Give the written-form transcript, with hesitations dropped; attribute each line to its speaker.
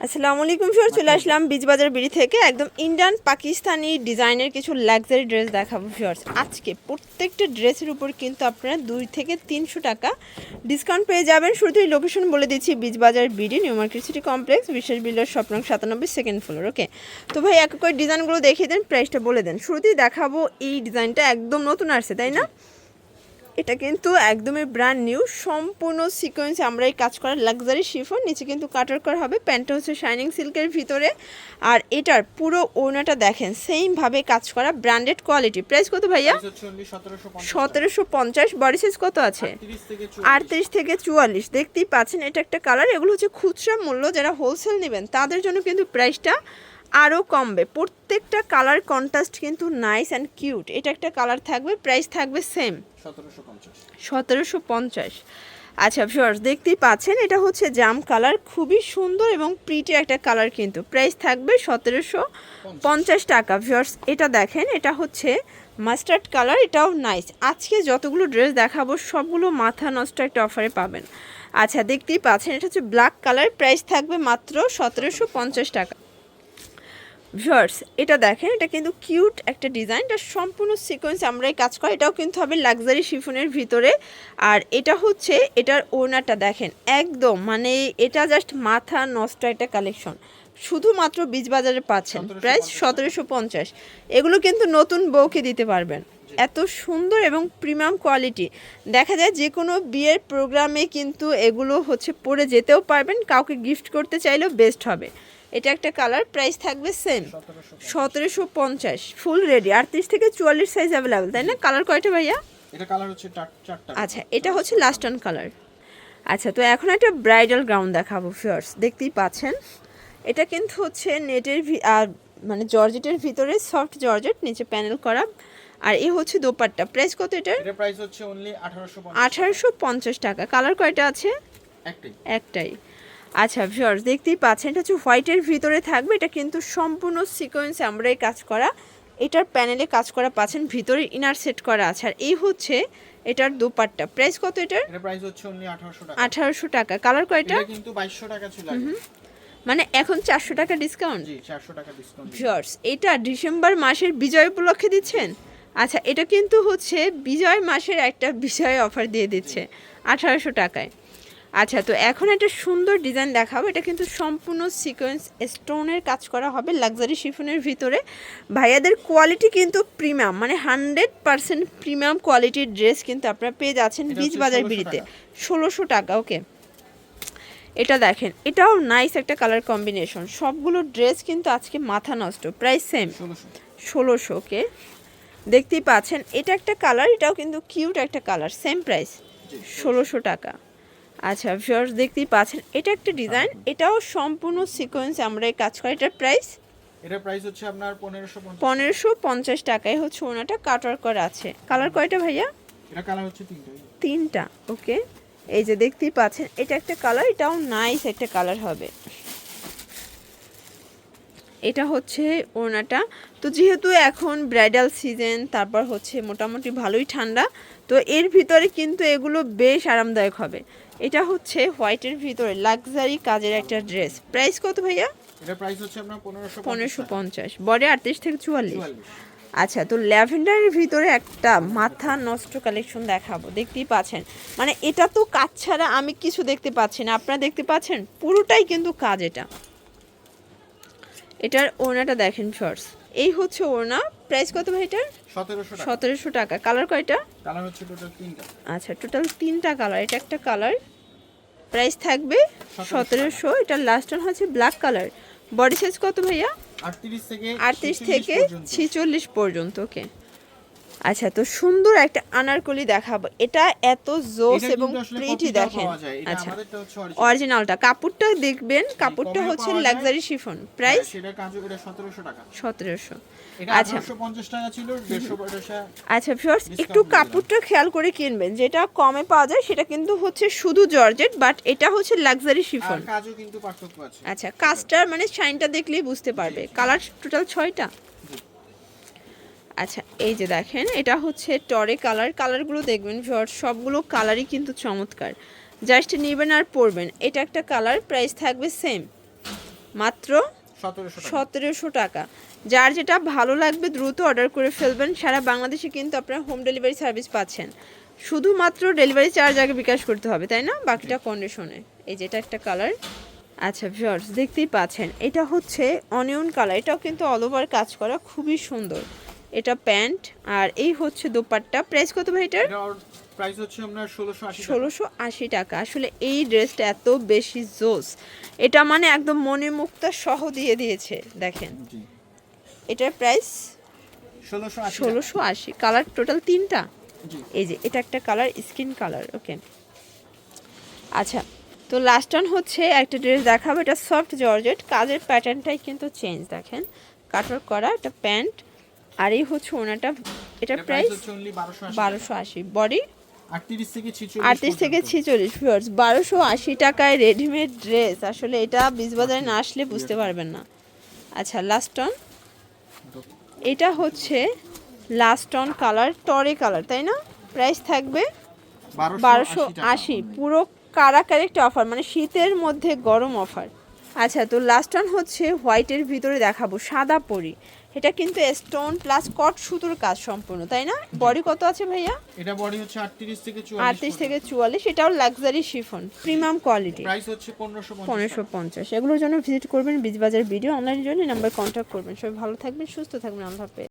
Speaker 1: আসসালামু আলাইকুম স্যার, চলে আসলাম বীজবাজার বিড়ি থেকে একদম ইন্ডিয়ান পাকিস্তানি ডিজাইনের কিছু লাক্সারি ড্রেস দেখাবো ভিউয়ার্স। আজকে প্রত্যেকটা ড্রেসের উপর কিন্তু আপনারা 2 থেকে 300 টাকা ডিসকাউন্ট পেয়ে যাবেন। শুরুতেই লোকেশন বলে দিচ্ছি, Bijbazar BD, New Market City Complex, Biswas builder, shop নং 97, সেকেন্ড ফ্লোর। ওকে, তো ভাই এক করে ডিজাইনগুলো দেখিয়ে দেন, প্রাইসটা বলে দেন। শুরুতেই দেখাবো এই ডিজাইনটা, একদম নতুন আসছে তাই না? এটা কিন্তু একদমই ব্র্যান্ড নিউ, সম্পূর্ণ সিকোয়েন্স আমরা এই কাজ করা লাক্সারি শিফন, নিচে কিন্তু কাটার করা হবে, প্যান্টটা হচ্ছে শাইনিং সিল্কের ভিতরে, আর এটার পুরো ওড়নাটা দেখেন সেমভাবে কাজ করা, ব্র্যান্ডেড কোয়ালিটি। প্রাইস কত ভাইয়া? 1750। বডি সাইজ কত আছে? 38 থেকে 44। দেখতেই পাচ্ছেন এটা একটা কালার। এগুলো হচ্ছে খুচরা মূল্য, যারা হোলসেল নেবেন তাদের জন্য কিন্তু প্রাইসটা আরও কমবে। প্রত্যেকটা কালার কন্ট্রাস্ট কিন্তু নাইস অ্যান্ড কিউট। এটা একটা কালার থাকবে, প্রাইস থাকবে সেম 1750। আচ্ছা ভিউয়ার্স, দেখতেই পাচ্ছেন এটা হচ্ছে জাম কালার, খুবই সুন্দর এবং প্রিটি একটা কালার, কিন্তু প্রাইস থাকবে 1750 টাকা। ভিউয়ার্স এটা দেখেন, এটা হচ্ছে মাস্টার্ড কালার, এটাও নাইস। আজকে যতগুলো ড্রেস দেখাবো সবগুলো মাথা নষ্ট একটা অফারে পাবেন। আচ্ছা দেখতেই পাচ্ছেন এটা হচ্ছে ব্ল্যাক কালার, প্রাইস থাকবে মাত্র 1750 টাকা। ভিউয়ার্স এটা দেখেন, এটা কিন্তু কিউট একটা ডিজাইন, এটা সম্পূর্ণ সিকোয়েন্স আমরাই কাজ করি, এটাও কিন্তু হবে লাক্সারি শিফনের ভিতরে। আর এটা হচ্ছে এটার ওড়নাটা দেখেন, একদম মানে এটা জাস্ট মাথা নষ্ট একটা কালেকশন, শুধুমাত্র বীজবাজারে পাচ্ছেন। প্রাইস 1750। এগুলো কিন্তু নতুন বউকে দিতে পারবেন, এত সুন্দর এবং প্রিমিয়াম কোয়ালিটি। দেখা যায় যে কোনো বিয়ের প্রোগ্রামে কিন্তু এগুলো হচ্ছে পরে যেতেও পারবেন, কাউকে গিফট করতে চাইলেও বেস্ট হবে। এটা একটা কালার, প্রাইস থাকবে সেম 1750। ফুল রেডি, 38 থেকে 44 সাইজ অ্যাভেলেবেল তাই না? কালার কয়টা ভাইয়া?
Speaker 2: এটা কালার হচ্ছে চারটা।
Speaker 1: আচ্ছা এটা হচ্ছে লাস্ট অন কালার। আচ্ছা তো এখন একটা ব্রাইডাল গাউন দেখাবো ভিউয়ার্স, দেখতেই পাচ্ছেন এটা কিন্তু হচ্ছে নেটের মানে জর্জেটের ভিতরে সফট জর্জেট, নিচে প্যানেল করা, আর এই হচ্ছে দোপাট্টা। প্রাইস কত এটার?
Speaker 2: এটার প্রাইস হচ্ছে অনলি
Speaker 1: 1850 টাকা। কালার কয়টা আছে? একটাই। আচ্ছা ভিউয়ার্স দেখতেই পাচ্ছেন এটা হচ্ছে হোয়াইটের ভিতরে থাকবে, এটা কিন্তু সম্পূর্ণ সিকোয়েন্স আমরাই কাজ করা, এটার প্যানেলে কাজ করা পাচ্ছেন, ভিতরে ইনার সেট করা আছে, আর এই হচ্ছে এটার দোপাট্টা। প্রাইস কত এটার?
Speaker 2: এটার প্রাইস হচ্ছে অনলি 1800 টাকা।
Speaker 1: 1800 টাকা। কালার কয়টা?
Speaker 2: এটা কিন্তু 2200 টাকা ছিল আগে,
Speaker 1: মানে এখন 400 টাকা ডিসকাউন্ট।
Speaker 2: জি 400 টাকা ডিসকাউন্ট।
Speaker 1: ভিউয়ার্স এটা ডিসেম্বর মাসের বিজয় উপলক্ষে দিচ্ছেন? আচ্ছা এটা কিন্তু হচ্ছে বিজয় মাসের একটা বিজয় অফার দিয়ে দিচ্ছে 1800 টাকায়। আচ্ছা তো এখন একটা সুন্দর ডিজাইন দেখাবো, এটা কিন্তু সম্পূর্ণ সিকোয়েন্স স্টোনের কাজ করা হবে লাক্সারি শিফনের ভিতরে। ভাইয়াদের কোয়ালিটি কিন্তু প্রিমিয়াম, মানে 100% প্রিমিয়াম কোয়ালিটির ড্রেস কিন্তু আপনারা পেয়ে যাচ্ছেন বীজবাজার বিড়িতে 1600 টাকা। ওকে এটা দেখেন, এটাও নাইস একটা কালার কম্বিনেশন, সবগুলো ড্রেস কিন্তু আজকে মাথা নষ্ট। Price same 1600। ওকে দেখতেই পাচ্ছেন এটা একটা কালার, এটাও কিন্তু কিউট একটা কালার, সেম প্রাইস 1600 টাকা। আচ্ছা ভিউয়ার্স দেখতেই পাচ্ছেন এটা একটা ডিজাইন, এটাও সম্পূর্ণ সিকোয়েন্স আমরা এই কাজ করি। এটার প্রাইস?
Speaker 2: এটার প্রাইস হচ্ছে আপনার
Speaker 1: 1550 টাকায় হচ্ছে ওনাটা কাটওয়ার্ক করা আছে। কালার কয়টা ভাইয়া?
Speaker 2: এটা কালার হচ্ছে
Speaker 1: তিনটা। ওকে এই যে দেখতেই পাচ্ছেন এটা একটা কালার, এটাও নাইস একটা কালার হবে। এটা হচ্ছে ওড়নাটা। তো যেহেতু এখন ব্রাইডাল সিজন, তারপর হচ্ছে মোটামুটি ভালোই ঠান্ডা, তো এর ভিতরে কিন্তু এগুলো বেশ আরামদায়ক হবে। এটা হচ্ছে হোয়াইটের ভিতরে লাক্সারি কাজের একটা ড্রেস। প্রাইস কত ভাইয়া?
Speaker 2: এটার প্রাইস হচ্ছে আপনার
Speaker 1: 1550। বডি 38 থেকে 44। আচ্ছা তো ল্যাভেন্ডারের ভিতরে একটা মাথা নষ্ট কালেকশন দেখাবো, দেখতেই পাচ্ছেন মানে এটা তো কাজ ছাড়া আমি কিছু দেখতে পাচ্ছি না, আপনারা দেখতে পাচ্ছেন পুরোটাই কিন্তু কাজ। এটার ওড়নাটা দেখেন শর্টস, এই হচ্ছে ওড়না। প্রাইস কত ভাই এটার? 1700 টাকা। কালার কয়টা?
Speaker 2: কালার হচ্ছে টোটাল 3টা।
Speaker 1: আচ্ছা টোটাল 3টা কালার, এটা একটা কালার। প্রাইস থাকবে 1700। এটার লাস্ট ওয়ান হচ্ছে ব্ল্যাক কালার। বডি সাইজ কত ভাইয়া? 38 থেকে 46 পর্যন্ত। ওকে আচ্ছা তো সুন্দর একটা আনারকলি দেখাবো, এটা এত জোস এবং প্রিটি দেখেন। আচ্ছা অরিজিনালটা, কাপড়টা দেখবেন, কাপড়টা হচ্ছে লাক্সারি শিফন। প্রাইস?
Speaker 2: সেটা কাজু এটা 1700 টাকা।
Speaker 1: 1700।
Speaker 2: এটা 1850 টাকা ছিল, 150
Speaker 1: আচ্ছা ভিউয়ার্স একটু কাপড়টা খেয়াল করে কিনবেন, যেটা কমে পাওয়া যায় সেটা কিন্তু হচ্ছে শুধু জর্জেট, বাট এটা হচ্ছে লাক্সারি শিফন।
Speaker 2: আর কাজও কিন্তু পার্থক্য আছে।
Speaker 1: আচ্ছা কাজটার মানে শাইনটা দেখলেই বুঝতে পারবে। কালার টোটাল 6টা। আচ্ছা এই যে দেখেন এটা হচ্ছে টরে কালার, কালারগুলো দেখবেন ভিউয়ার্স সবগুলো কালারই কিন্তু চমৎকার, জাস্ট নেবেন আর পরবেন। এটা একটা কালার, প্রাইস থাকবে সেম মাত্র
Speaker 2: 1700 টাকা।
Speaker 1: 1700 টাকা। যার যেটা ভালো লাগবে দ্রুত অর্ডার করে ফেলবেন। সারা বাংলাদেশে কিন্তু আপনারা হোম ডেলিভারি সার্ভিস পাচ্ছেন, শুধুমাত্র ডেলিভারি চার্জ আগে বিকাশ করতে হবে, তাই না? বাকিটা কন্ডিশনে। এই যেটা একটা কালার। আচ্ছা ভিউয়ার্স, দেখতেই পাচ্ছেন এটা হচ্ছে অনিয়ন কালার, এটাও কিন্তু অল ওভার কাজ করা, খুবই সুন্দর। এটা প্যান্ট আর এই হচ্ছে দোপাট্টা। প্রাইস কত ভাই এটার?
Speaker 2: এটা প্রাইস হচ্ছে আপনার 1680 টাকা।
Speaker 1: 1680 টাকা। আসলে এই ড্রেসটা এত বেশি জোস, এটা মানে একদম মণিমুক্তা সহ দিয়ে দিয়েছে দেখেন।
Speaker 2: জি।
Speaker 1: এটার প্রাইস
Speaker 2: 1680 টাকা।
Speaker 1: 1680। কালার টোটাল 3টা।
Speaker 2: জি।
Speaker 1: এই যে এটা একটা কালার, স্কিন কালার। ওকে, আচ্ছা তো লাস্ট অন হচ্ছে একটা ড্রেস দেখাবো, এটা সফট জর্জেট, কাজের প্যাটার্নটাই কিন্তু চেঞ্জ দেখেন, কাটওয়ার্ক করা। এটা প্যান্ট আর এই হচ্ছে ওনাটা। এটার প্রাইস
Speaker 2: হচ্ছে only 1280 টাকা।
Speaker 1: 1280। বডি
Speaker 2: 38 থেকে 46
Speaker 1: 38 থেকে 46। ভিউয়ার্স 1280 টাকায় রেডিমেড ড্রেস, আসলে এটা বিজবাজারে না আসলে বুঝতে পারবেন না। আচ্ছা লাস্ট অন, এটা হচ্ছে লাস্ট অন কালার, টরে কালার, তাই না? প্রাইস থাকবে 1280। পুরো কারাকারি একটা অফার, মানে শীতের মধ্যে গরম অফার। আচ্ছা তো লাস্ট ওয়ান হচ্ছে হোয়াইটের ভিতরে দেখাবো, সাদা পরি। এটা কিন্তু স্টোন প্লাস কট সুতোর কাজ সম্পূর্ণ, তাই না? বডি কত আছে ভাইয়া?
Speaker 2: এটা বডি হচ্ছে 38 থেকে 44।
Speaker 1: 38 থেকে 44। এটাও luxury chiffon, premium quality.
Speaker 2: Price হচ্ছে 1550 টাকা।
Speaker 1: 1550। এগুলোর জন্য ভিজিট করবেন বিজবাজার ভিডিও অনলাইনের জন্য নাম্বার কন্ট্যাক্ট করবেন। সবাই ভালো থাকবেন, সুস্থ থাকবেন, আল্লাহ হাফেজ।